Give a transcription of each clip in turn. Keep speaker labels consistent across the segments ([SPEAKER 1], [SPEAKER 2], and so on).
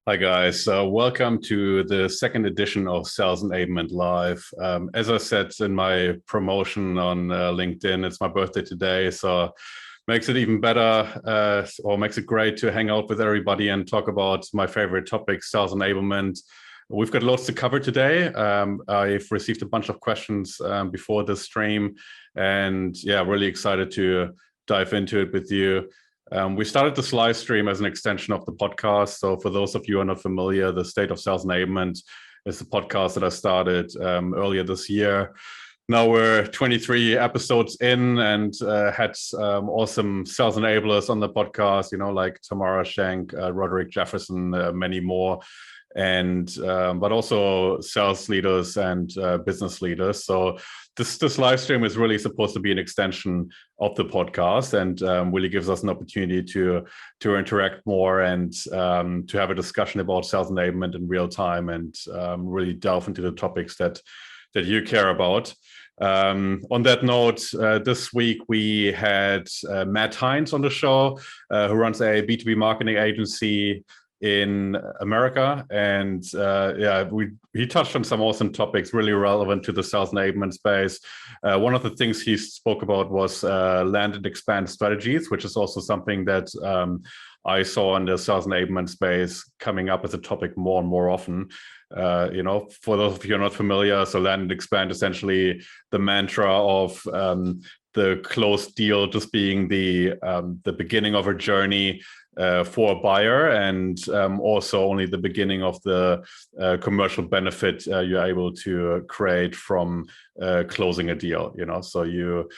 [SPEAKER 1] Hi guys, welcome to the second edition of Sales Enablement Live. As I said in my promotion on LinkedIn, it's my birthday today, so makes it even better, or makes it great to hang out with everybody and talk about my favorite topic, sales enablement. We've got lots to cover today. I've received a bunch of questions before this stream, and yeah, really excited to dive into it with you. We started this live stream as an extension of the podcast. So for those of you who are not familiar, the State of Sales Enablement is the podcast that I started earlier this year. Now we're 23 episodes in and had awesome sales enablers on the podcast, like Tamara Schenk, Roderick Jefferson, many more, and but also sales leaders and business leaders. So this live stream is really supposed to be an extension of the podcast, and really gives us an opportunity to interact more and to have a discussion about sales enablement in real time, and really delve into the topics that you care about. On that note, this week we had Matt Hines on the show, who runs a B2B marketing agency in America, and he touched on some awesome topics really relevant to the sales enablement space. One of the things he spoke about was land and expand strategies, which is also something that I saw in the sales enablement space coming up as a topic more and more often. For those of you who are not familiar, so land and expand, essentially the mantra of the closed deal just being the beginning of a journey for a buyer, and also only the beginning of the commercial benefit you're able to create from closing a deal. So you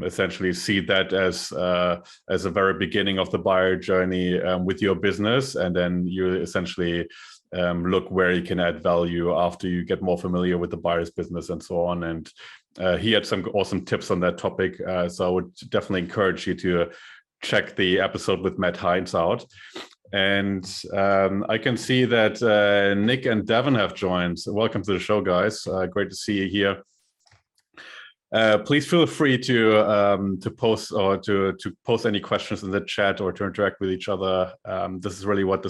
[SPEAKER 1] essentially see that as a very beginning of the buyer journey with your business, and then you essentially look where you can add value after you get more familiar with the buyer's business and so on. And he had some awesome tips on that topic, so I would definitely encourage you to check the episode with Matt Hines out. And I can see that Nick and Devin have joined. So welcome to the show, guys. Great to see you here. Please feel free to post or to post any questions in the chat or to interact with each other. This is really what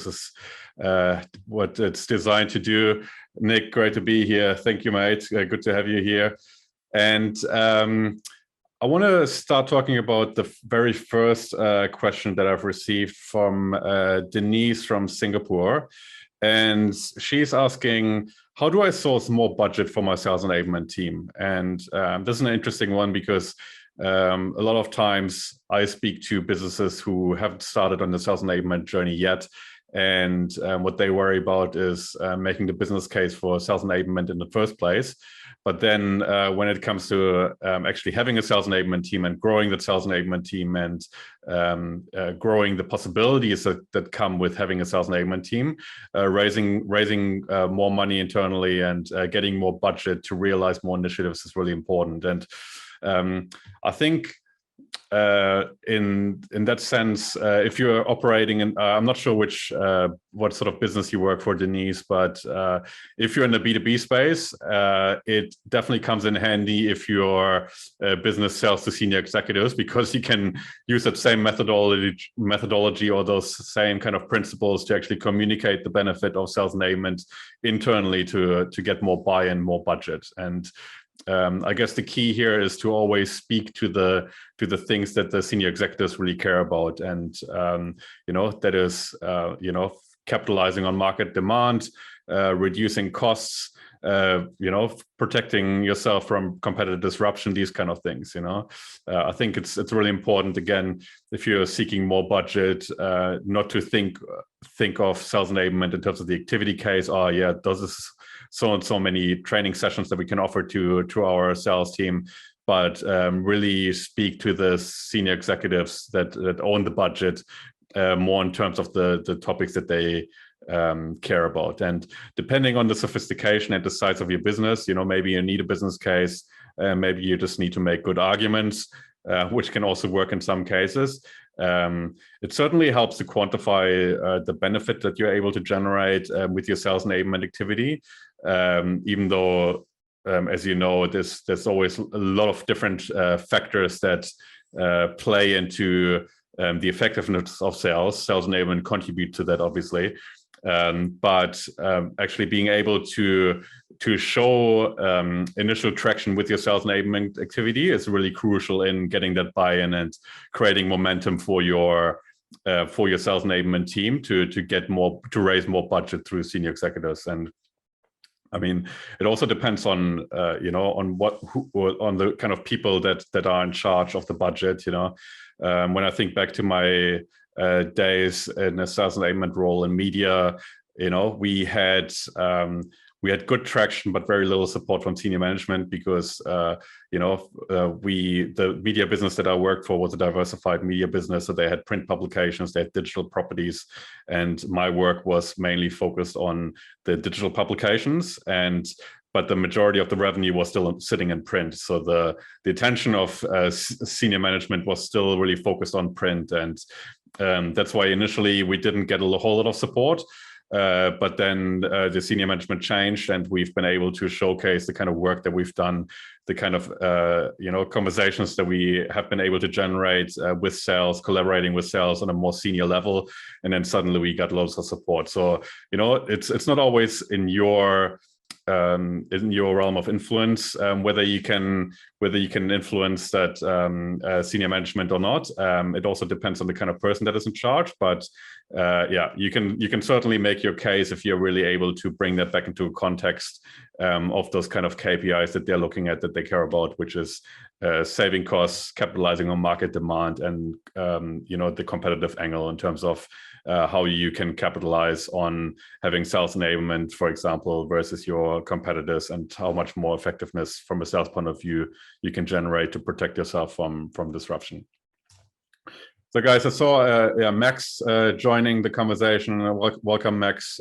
[SPEAKER 1] what it's designed to do. Nick, great to be here. Thank you, mate. Good to have you here. And I want to start talking about the very first question that I've received from Denise from Singapore. And she's asking, how do I source more budget for my sales enablement team? And this is an interesting one because a lot of times I speak to businesses who haven't started on the sales enablement journey yet. And what they worry about is making the business case for sales enablement in the first place. But then when it comes to actually having a sales enablement team and growing the sales enablement team and growing the possibilities that come with having a sales enablement team, raising more money internally and getting more budget to realize more initiatives is really important. And I think in that sense, if you're operating in, I'm not sure what sort of business you work for, Denise, but if you're in the B2B space, it definitely comes in handy if your business sells to senior executives, because you can use that same methodology or those same kind of principles to actually communicate the benefit of sales enablement internally to get more buy-in, more budget. And I guess the key here is to always speak to the things that the senior executives really care about, and that is capitalizing on market demand, reducing costs, protecting yourself from competitive disruption, these kind of things. I think it's really important, again, if you're seeking more budget, not to think of sales enablement in terms of the activity case. Oh yeah, does this so and so many training sessions that we can offer to our sales team, but really speak to the senior executives that own the budget more in terms of the topics that they care about. And depending on the sophistication and the size of your business, maybe you need a business case, maybe you just need to make good arguments, which can also work in some cases. It certainly helps to quantify the benefit that you're able to generate with your sales enablement activity, even though, as you know, there's always a lot of different factors that play into the effectiveness of sales enablement, contribute to that, obviously. But actually being able to show initial traction with your sales enablement activity is really crucial in getting that buy-in and creating momentum for your sales enablement team to raise more budget through senior executives. And I mean, it also depends on on the kind of people that are in charge of the budget. When I think back to my days in a sales enablement role in media, we had good traction, but very little support from senior management because the media business that I worked for was a diversified media business. So they had print publications, they had digital properties, and my work was mainly focused on the digital publications. But the majority of the revenue was still sitting in print. So the attention of senior management was still really focused on print, and that's why initially we didn't get a whole lot of support. But then the senior management changed, and we've been able to showcase the kind of work that we've done, the kind of conversations that we have been able to generate with sales, collaborating with sales on a more senior level, and then suddenly we got loads of support. So it's not always in your realm of influence whether you can influence that senior management or not. It also depends on the kind of person that is in charge, but you can certainly make your case if you're really able to bring that back into a context of those kind of KPIs that they're looking at, that they care about, which is saving costs, capitalizing on market demand, and the competitive angle in terms of how you can capitalize on having sales enablement, for example, versus your competitors, and how much more effectiveness from a sales point of view you can generate to protect yourself from disruption. So guys, I saw Max joining the conversation. Welcome, Max.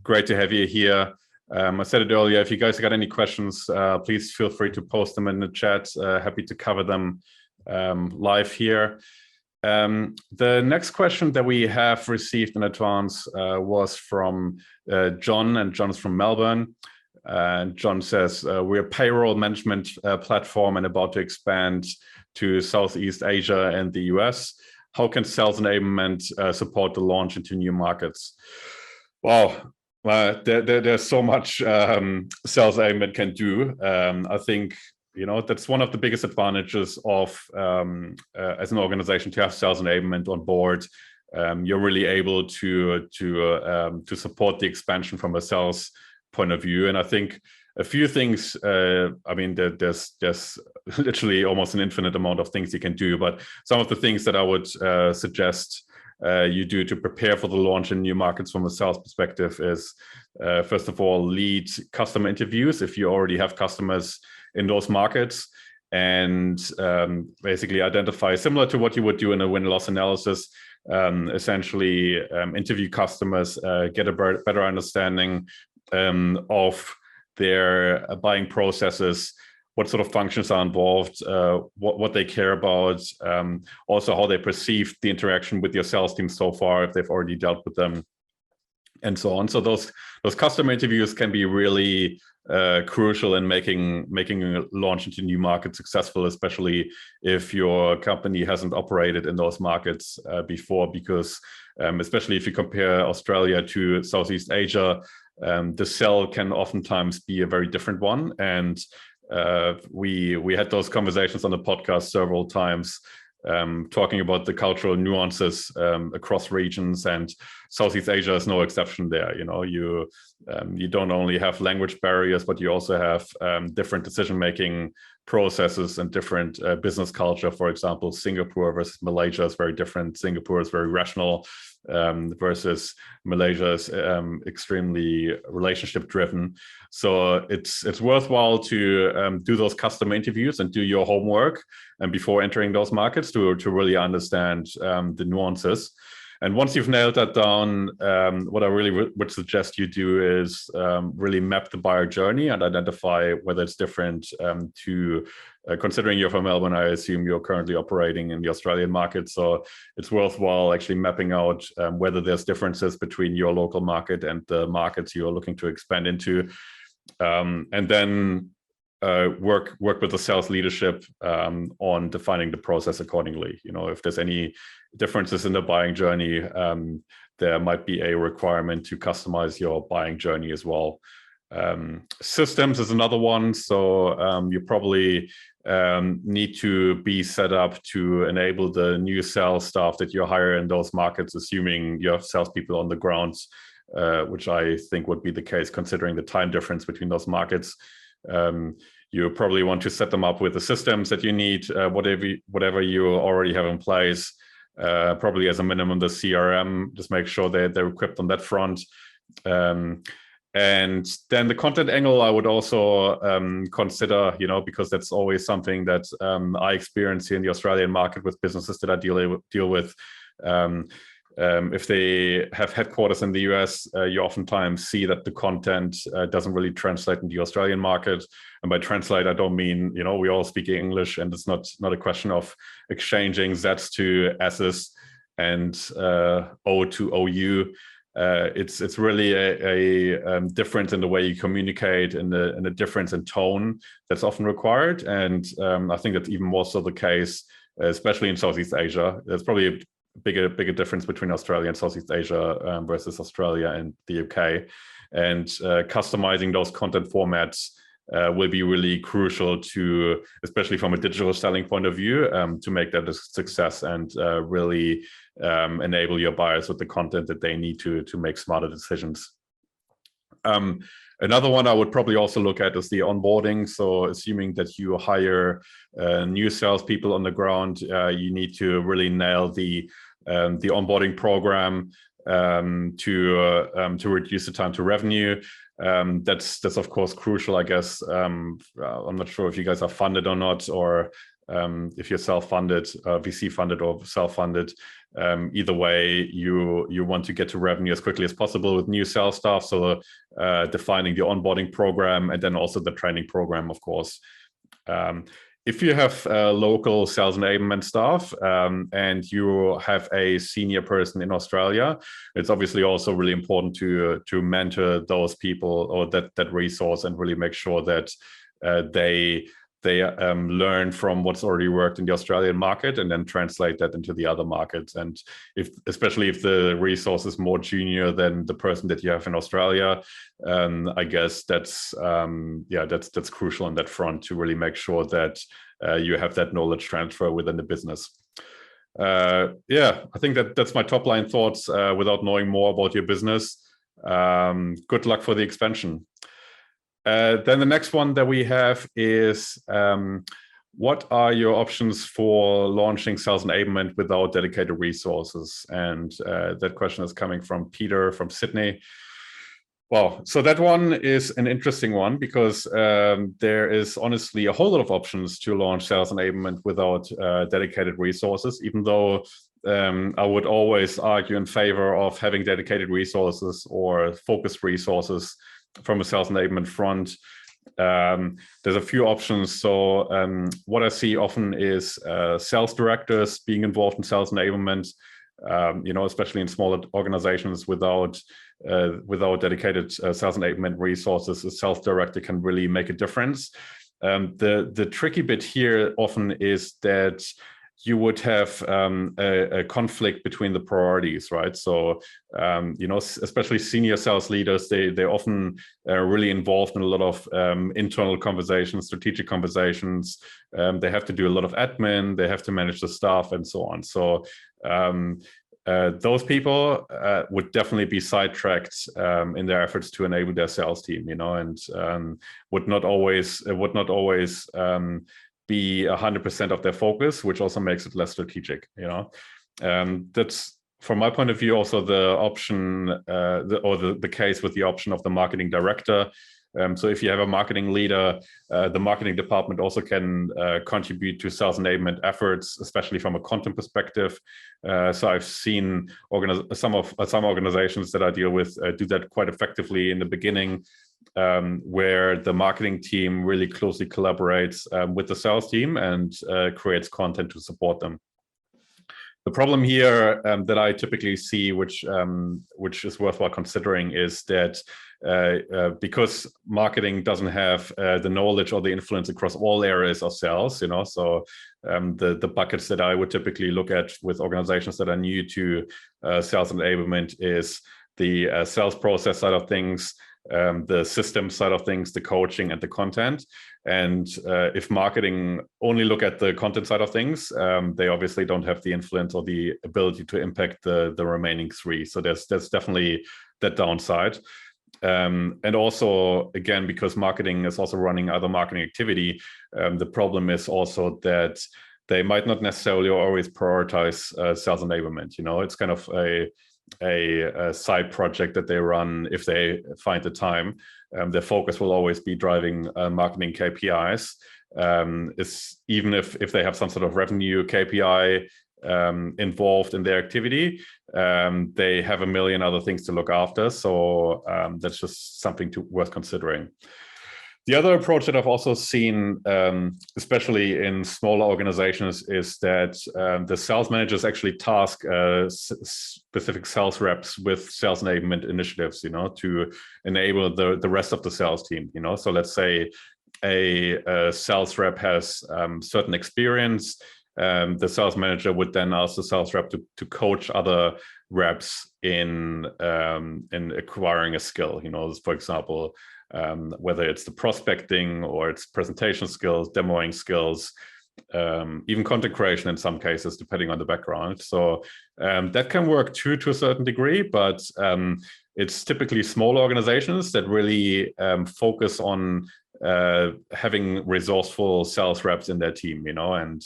[SPEAKER 1] Great to have you here. I said it earlier, if you guys got any questions, please feel free to post them in the chat. Happy to cover them live here. The next question that we have received in advance was from John, and John's from Melbourne. John says, we're a payroll management platform and about to expand to Southeast Asia and the US. How can sales enablement support the launch into new markets? Wow, there's so much sales enablement can do. I think that's one of the biggest advantages of as an organization to have sales enablement on board. You're really able to support the expansion from a sales point of view. And I think a few things, I mean, there's literally almost an infinite amount of things you can do, but some of the things that I would suggest you do to prepare for the launch in new markets from a sales perspective is, first of all, lead customer interviews if you already have customers in those markets, and basically identify, similar to what you would do in a win-loss analysis, essentially interview customers, get a better understanding of their buying processes, what sort of functions are involved, what they care about, also how they perceive the interaction with your sales team so far, if they've already dealt with them, and so on. So those customer interviews can be really crucial in making a launch into new markets successful, especially if your company hasn't operated in those markets before, because especially if you compare Australia to Southeast Asia, the sell can oftentimes be a very different one. And we had those conversations on the podcast several times, talking about the cultural nuances across regions, and Southeast Asia is no exception there. You don't only have language barriers, but you also have different decision-making processes and different business culture. For example, Singapore versus Malaysia is very different. Singapore is very rational, versus Malaysia is extremely relationship-driven. So it's worthwhile to do those customer interviews and do your homework, and before entering those markets to really understand the nuances. And once you've nailed that down, what I really would suggest you do is really map the buyer journey and identify whether it's different to considering you're from Melbourne. I assume you're currently operating in the Australian market. So it's worthwhile actually mapping out whether there's differences between your local market and the markets you're looking to expand into. And then work with the sales leadership on defining the process accordingly. If there's any differences in the buying journey, there might be a requirement to customize your buying journey as well. Systems is another one. So you probably need to be set up to enable the new sales staff that you hire in those markets, assuming you have salespeople on the ground, which I think would be the case considering the time difference between those markets. You probably want to set them up with the systems that you need, whatever you already have in place. Probably as a minimum the CRM, just make sure they're equipped on that front. And then the content angle I would also consider, because that's always something that I experience here in the Australian market with businesses that I deal with. If they have headquarters in the US, you oftentimes see that the content doesn't really translate in the Australian market. And by translate, I don't mean, we all speak English, and it's not a question of exchanging Zs to Ss and O to OU. It's really a difference in the way you communicate and a difference in tone that's often required. And I think that's even more so the case, especially in Southeast Asia. There's probably a bigger difference between Australia and Southeast Asia versus Australia and the UK. And customizing those content formats will be really crucial to, especially from a digital selling point of view, to make that a success and really enable your buyers with the content that they need to make smarter decisions. Another one I would probably also look at is the onboarding. So assuming that you hire new salespeople on the ground, you need to really nail the onboarding program to reduce the time to revenue. That's of course crucial, I guess. I'm not sure if you guys are funded or not, or if you're self-funded, VC funded or self-funded. Either way, you want to get to revenue as quickly as possible with new sales staff. So defining the onboarding program and then also the training program, of course. If you have local sales enablement staff and you have a senior person in Australia, it's obviously also really important to mentor those people or that resource and really make sure that they learn from what's already worked in the Australian market and then translate that into the other markets. And especially if the resource is more junior than the person that you have in Australia, I guess that's crucial on that front to really make sure that you have that knowledge transfer within the business. I think that's my top line thoughts without knowing more about your business. Good luck for the expansion. Then the next one that we have is what are your options for launching sales enablement without dedicated resources? And that question is coming from Peter from Sydney. Well, so that one is an interesting one because there is honestly a whole lot of options to launch sales enablement without dedicated resources, even though I would always argue in favor of having dedicated resources or focused resources from a sales enablement front. There's a few options. So what I see often is sales directors being involved in sales enablement, especially in smaller organizations without dedicated sales enablement resources. A sales director can really make a difference. The tricky bit here often is that you would have a conflict between the priorities, right? So, especially senior sales leaders, they're often really involved in a lot of internal conversations, strategic conversations. They have to do a lot of admin, they have to manage the staff and so on. So those people would definitely be sidetracked in their efforts to enable their sales team, and would not always be 100% of their focus, which also makes it less strategic. That's from my point of view also the option the case with the option of the marketing director. So if you have a marketing leader, the marketing department also can contribute to sales enablement efforts, especially from a content perspective. So I've seen some organizations that I deal with do that quite effectively in the beginning, where the marketing team really closely collaborates with the sales team and creates content to support them. The problem here that I typically see, which is worthwhile considering, is that because marketing doesn't have the knowledge or the influence across all areas of sales, so the buckets that I would typically look at with organizations that are new to sales enablement is the sales process side of things, the system side of things, the coaching, and the content. And if marketing only look at the content side of things, they obviously don't have the influence or the ability to impact the remaining three. So there's definitely that downside. And also, again, because marketing is also running other marketing activity, the problem is also that they might not necessarily always prioritize sales enablement. It's kind of a side project that they run if they find the time. Their focus will always be driving marketing KPIs. Even if they have some sort of revenue KPI involved in their activity, they have a million other things to look after. So that's just something worth considering. The other approach that I've also seen, especially in smaller organizations, is that the sales managers actually task specific sales reps with sales enablement initiatives, to enable the rest of the sales team. So let's say a sales rep has certain experience. The sales manager would then ask the sales rep to coach other reps in acquiring a skill. For example, whether it's the prospecting or it's presentation skills, demoing skills, even content creation in some cases, depending on the background. So that can work too, to a certain degree, but it's typically small organizations that really focus on having resourceful sales reps in their team, and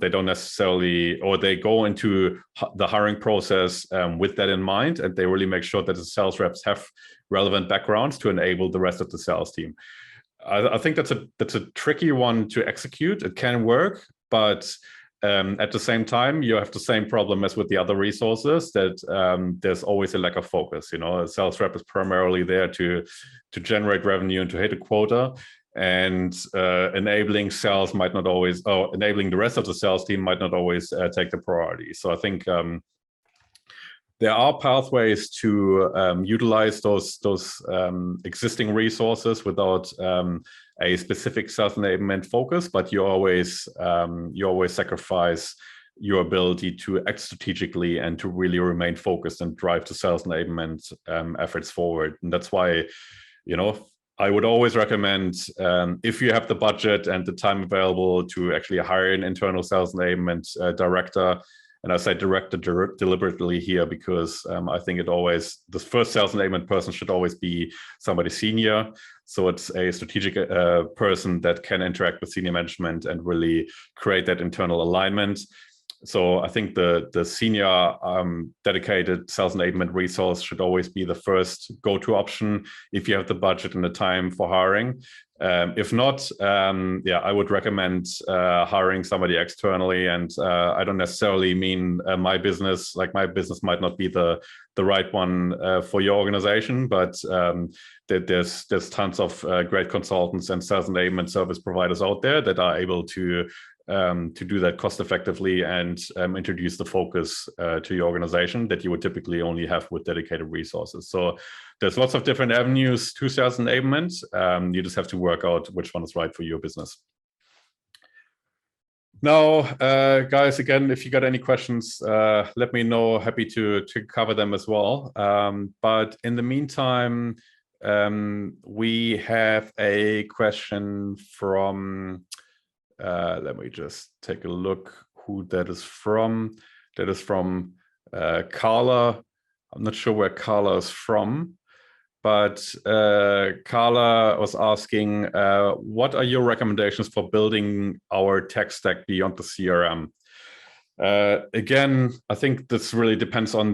[SPEAKER 1] they don't necessarily, or they go into the hiring process with that in mind, and they really make sure that the sales reps have relevant backgrounds to enable the rest of the sales team. I think that's a tricky one to execute. It can work, but at the same time, you have the same problem as with the other resources, that there's always a lack of focus. A sales rep is primarily there to generate revenue and to hit a quota. And enabling sales might not always, or enabling the rest of the sales team might not always take the priority. So I think there are pathways to utilize those existing resources without a specific sales enablement focus, but you always sacrifice your ability to act strategically and to really remain focused and drive the sales enablement efforts forward. And that's why, I would always recommend, if you have the budget and the time available, to actually hire an internal sales enablement director. And I say director deliberately here because I think the first sales enablement person should always be somebody senior. So it's a strategic person that can interact with senior management and really create that internal alignment. So I think the senior dedicated sales enablement resource should always be the first go-to option if you have the budget and the time for hiring. If not, I would recommend hiring somebody externally. And I don't necessarily mean my business. Like, my business might not be the right one for your organization, but there's tons of great consultants and sales enablement service providers out there that are able to do that cost effectively and introduce the focus to your organization that you would typically only have with dedicated resources. So there's lots of different avenues to sales enablement. You just have to work out which one is right for your business. Now, guys, again, if you got any questions, let me know. Happy to cover them as well. But in the meantime, we have a question from, let me just take a look who that is from. That is from Carla. I'm not sure where Carla is from, but Carla was asking, what are your recommendations for building our tech stack beyond the CRM? Again, I think this really depends on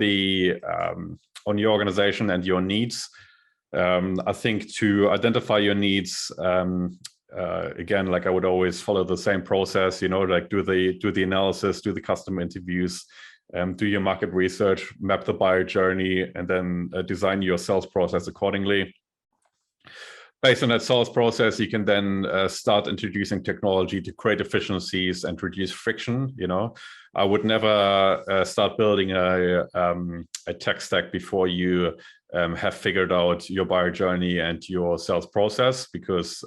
[SPEAKER 1] on your organization and your needs. I think to identify your needs, again, like, I would always follow the same process, like do the analysis, do the customer interviews, do your market research, map the buyer journey, and then design your sales process accordingly. based on that sales process, you can then start introducing technology to create efficiencies and reduce friction. I would never start building a tech stack before you have figured out your buyer journey and your sales process, because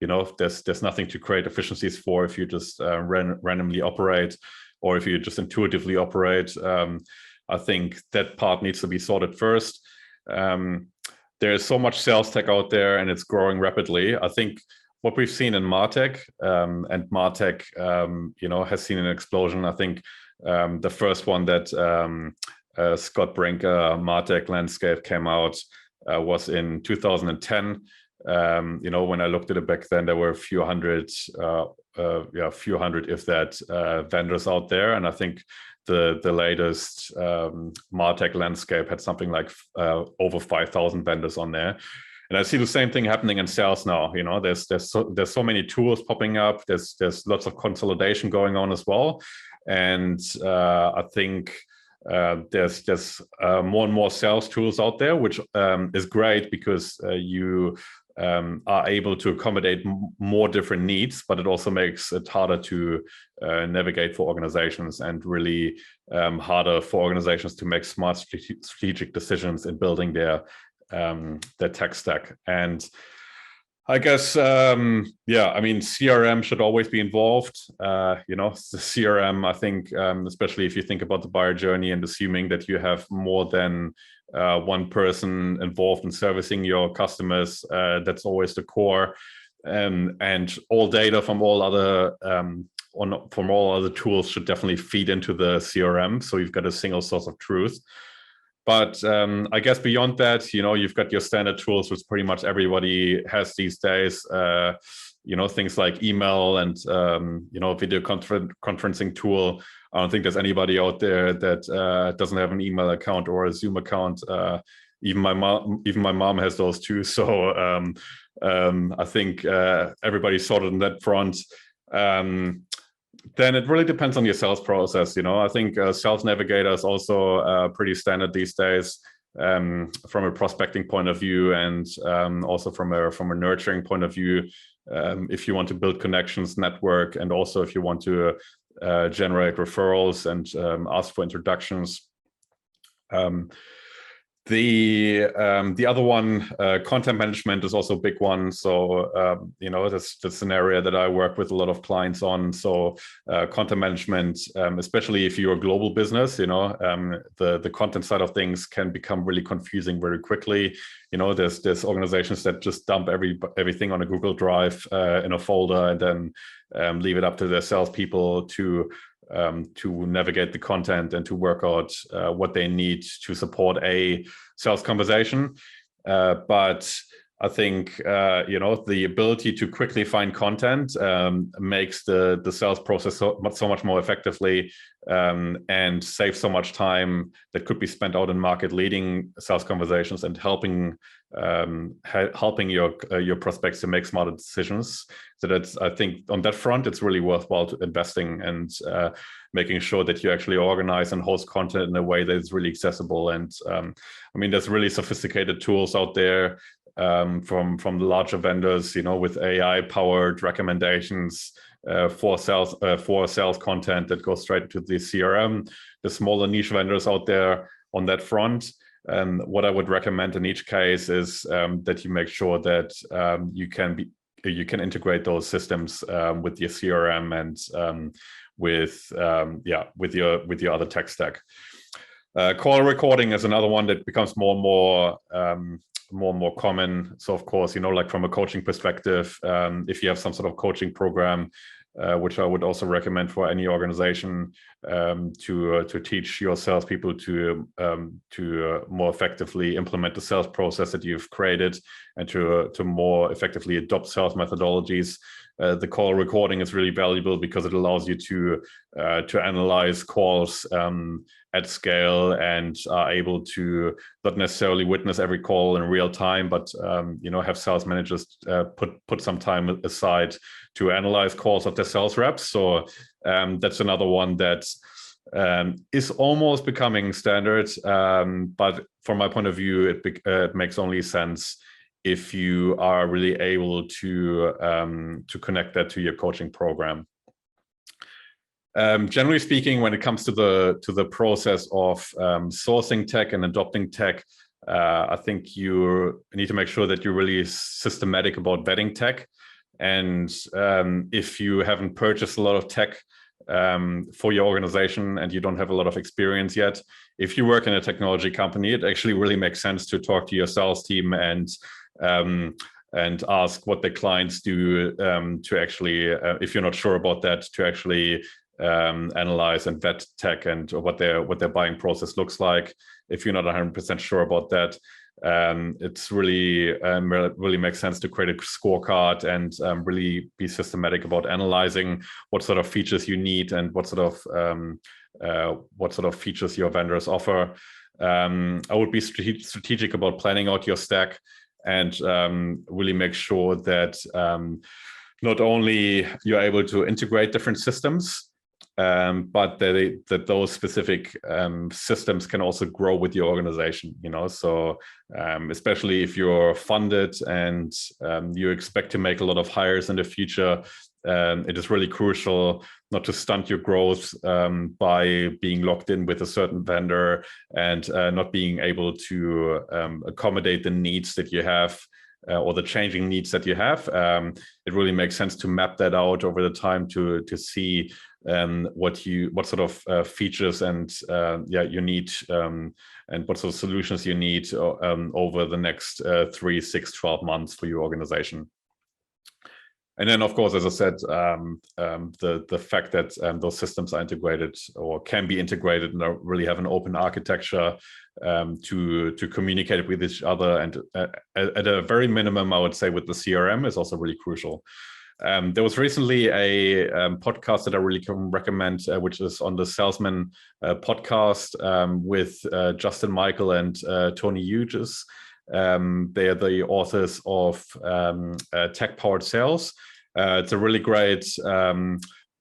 [SPEAKER 1] there's nothing to create efficiencies for if you just randomly operate, or if you just intuitively operate. I think that part needs to be sorted first. There's so much sales tech out there, and it's growing rapidly. I think what we've seen in MarTech, and MarTech, has seen an explosion. I think the first one that Scott Brinker MarTech landscape came out was in 2010. When I looked at it back then, there were a few hundred, if that, vendors out there, and I think the latest MarTech landscape had something like over 5,000 vendors on there. And I see the same thing happening in sales now. There's so many tools popping up. There's lots of consolidation going on as well, and I think there's more and more sales tools out there, which is great because you are able to accommodate more different needs, but it also makes it harder to navigate for organizations, and really harder for organizations to make smart strategic decisions in building their tech stack. And I guess, CRM should always be involved. The CRM, I think, especially if you think about the buyer journey and assuming that you have more than one person involved in servicing your customers, that's always the core. And all data from all other tools should definitely feed into the CRM, so you've got a single source of truth. But I guess beyond that, you've got your standard tools, which pretty much everybody has these days. Things like email and video conferencing tool. I don't think there's anybody out there that doesn't have an email account or a Zoom account. Even my mom has those too. So I think everybody's sorted on that front. Then it really depends on your sales process. I think Sales Navigator is also pretty standard these days, from a prospecting point of view, and also from a nurturing point of view. If you want to build connections, network, and also if you want to generate referrals and ask for introductions. The other one, content management, is also a big one. So that's an area that I work with a lot of clients on. So content management, especially if you're a global business, the content side of things can become really confusing very quickly. There's organizations that just dump everything on a Google Drive in a folder, and then leave it up to their salespeople to navigate the content and to work out what they need to support a sales conversation. But I think the ability to quickly find content makes the sales process so much more effectively, and save so much time that could be spent out in market leading sales conversations and helping your prospects to make smarter decisions. So that's, I think, on that front, it's really worthwhile investing and making sure that you actually organize and host content in a way that is really accessible. And there's really sophisticated tools out there from the larger vendors, with AI-powered recommendations for sales content that goes straight to the CRM. The smaller niche vendors out there on that front. What I would recommend in each case is that you make sure that you can integrate those systems with your CRM and with your other tech stack. Call recording is another one that becomes more and more common. So of course, like from a coaching perspective, if you have some sort of coaching program, which I would also recommend for any organization, to teach your salespeople to more effectively implement the sales process that you've created, and to more effectively adopt sales methodologies. The call recording is really valuable because it allows you to analyze calls at scale, and are able to not necessarily witness every call in real time, but have sales managers put some time aside to analyze calls of their sales reps. So that's another one that is almost becoming standard, but from my point of view, it makes only sense if you are really able to connect that to your coaching program. Generally speaking, when it comes to the process of sourcing tech and adopting tech, I think you need to make sure that you're really systematic about vetting tech. And if you haven't purchased a lot of tech for your organization and you don't have a lot of experience yet, if you work in a technology company, it actually really makes sense to talk to your sales team and ask what the clients do to actually, if you're not sure about that, to actually analyze and vet tech and what their buying process looks like. If you're not 100% sure about that, it's really really makes sense to create a scorecard and really be systematic about analyzing what sort of features you need and what sort of features your vendors offer. I would be strategic about planning out your stack and really make sure that not only you're able to integrate different systems, but that those specific systems can also grow with your organization, so especially if you're funded and you expect to make a lot of hires in the future, it is really crucial not to stunt your growth by being locked in with a certain vendor and not being able to accommodate the needs that you have or the changing needs that you have. It really makes sense to map that out over the time to see what sort of features and you need and what sort of solutions you need over the next 3, 6, 12 months for your organization. And then, of course, as I said, the fact that those systems are integrated or can be integrated and really have an open architecture to communicate with each other, and at a very minimum, I would say with the CRM is also really crucial. There was recently a podcast that I really can recommend, which is on the Salesman podcast with Justin Michael and Tony Hughes. They are the authors of Tech-Powered Sales. It's a really great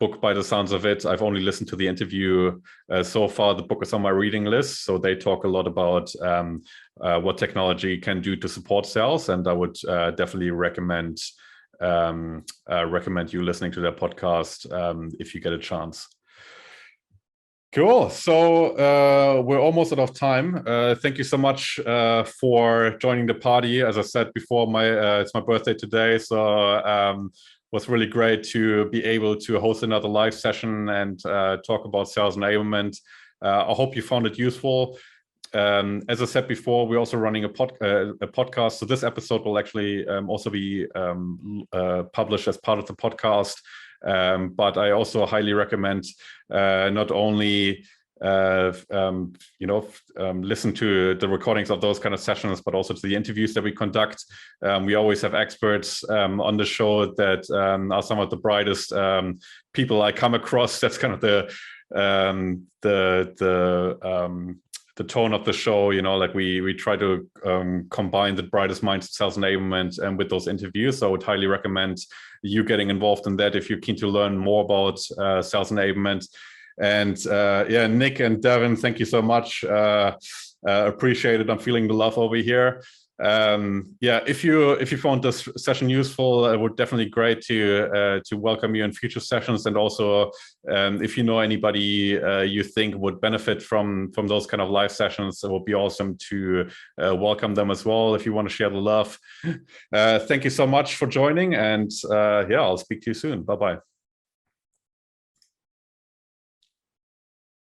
[SPEAKER 1] book by the sounds of it. I've only listened to the interview so far. The book is on my reading list. So they talk a lot about what technology can do to support sales. And I would definitely recommend you listening to their podcast if you get a chance. Cool. So we're almost out of time. Thank you so much for joining the party. As I said before, it's my birthday today, so it was really great to be able to host another live session and talk about sales enablement. I hope you found it useful. As I said before, we're also running a podcast. So this episode will actually also be published as part of the podcast. But I also highly recommend not only listen to the recordings of those kind of sessions, but also to the interviews that we conduct. We always have experts on the show that are some of the brightest people I come across. That's kind of the tone of the show, like we try to combine the brightest minds of sales enablement and with those interviews. So I would highly recommend you getting involved in that if you're keen to learn more about sales enablement. And Nick and Devin, thank you so much. Appreciate it. I'm feeling the love over here. If you found this session useful, it would definitely great to welcome you in future sessions. And also, if you know anybody you think would benefit from those kind of live sessions, it would be awesome to welcome them as well if you want to share the love. Thank you so much for joining, and I'll speak to you soon. Bye-bye.